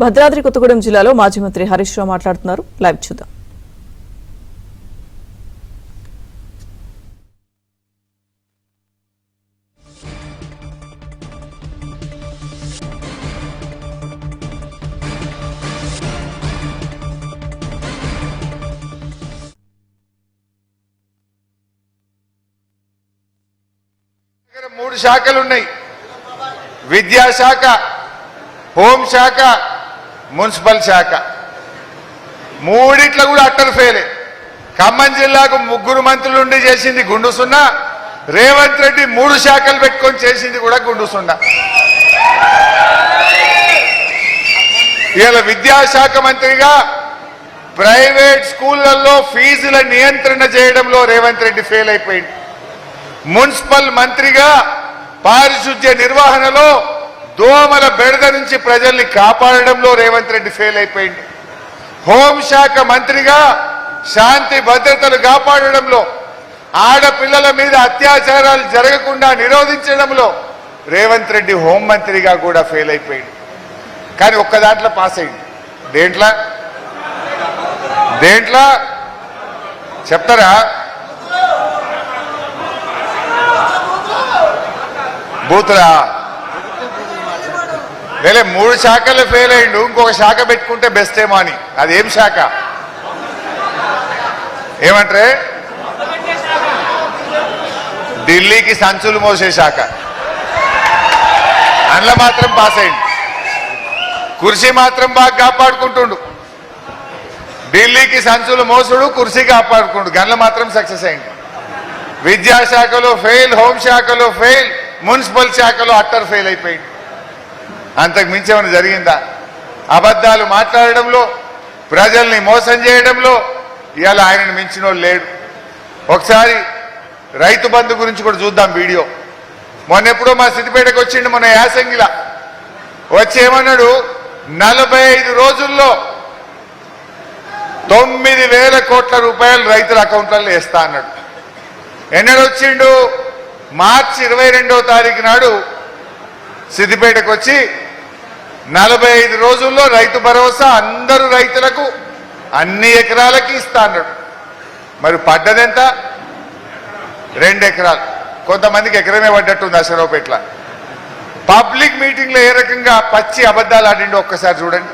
భద్రాద్రి కొత్తగూడెం జిల్లాలో మాజీ మంత్రి హరీష్ రావు మాట్లాడుతున్నారు. లైవ్ చూద్దాం. మూడు శాఖలు ఉన్నాయి. విద్యాశాఖ, హోంశాఖ, మున్సిపల్ శాఖ. మూడిట్లో కూడా అట్టర్ ఫెయిలే. ఖమ్మం జిల్లాకు 3 మంత్రులు ఉండి చేసింది గుండు సున్నా. రేవంత్ రెడ్డి 3 శాఖలు పెట్టుకొని చేసింది కూడా గుండు సున్నా. ఇలా విద్యాశాఖ మంత్రిగా ప్రైవేట్ స్కూళ్లలో ఫీజుల నియంత్రణ చేయడంలో రేవంత్ రెడ్డి ఫెయిల్ అయిపోయింది. మున్సిపల్ మంత్రిగా పారిశుద్ధ్య నిర్వహణలో దోమల బెడద నుంచి ప్రజల్ని కాపాడడంలో రేవంత్ రెడ్డి ఫెయిల్ అయిపోయింది. హోంశాఖ మంత్రిగా శాంతి భద్రతలు కాపాడడంలో, ఆడపిల్లల మీద అత్యాచారాలు జరగకుండా నిరోధించడంలో రేవంత్ రెడ్డి హోంమంత్రిగా కూడా ఫెయిల్ అయిపోయింది. కానీ ఒక్క దాంట్లో పాస్ అయింది. దేంట్లో చెప్తారా? బూతురా? వేలే 3 శాఖలు ఫెయిల్ అయ్యిండు. ఇంకొక శాఖ పెట్టుకుంటే బెస్ట్ ఏమో అని. అదేం శాఖ? ఏమంటారే? ఢిల్లీకి సంచులు మోసే శాఖ. అందులో మాత్రం పాస్ అయ్యిండు. కుర్చీ మాత్రం బాగా కాపాడుకుంటుండు. ఢిల్లీకి సంచులు మోసుడు, కుర్చీ కాపాడుకుంటు, గన్ల మాత్రం సక్సెస్ అయ్యిండు. విద్యాశాఖలో ఫెయిల్, హోంశాఖలో ఫెయిల్, మున్సిపల్ శాఖలో అట్టర్ ఫెయిల్ అయిపోయింది. అంతకు మించి ఏమైనా జరిగిందా? అబద్ధాలు మాట్లాడడంలో, ప్రజల్ని మోసం చేయడంలో ఇవాళ ఆయనను మించినోడు లేడు. ఒకసారి రైతు బంధు గురించి కూడా చూద్దాం వీడియో. మొన్నెప్పుడో మా సిద్దిపేటకు వచ్చిండు, మొన్న యాసంగిలా వచ్చి ఏమన్నాడు, 45 రోజుల్లో 9,000 కోట్ల రూపాయలు రైతుల అకౌంట్లలో వేస్తా అన్నాడు. ఎన్నడు వచ్చిండు? మార్చి 22వ తారీఖు నాడు సిద్దిపేటకు వచ్చి 45 రోజుల్లో రైతు భరోసా అందరూ రైతులకు అన్ని ఎకరాలకి ఇస్తా అన్నాడు. మరి పడ్డదెంత? 2 ఎకరాలు. కొంతమందికి ఎకరమే పడ్డట్టుంది అసరావుపేట్ల. పబ్లిక్ మీటింగ్లో ఏ రకంగా పచ్చి అబద్ధాలు ఆడిండో ఒక్కసారి చూడండి.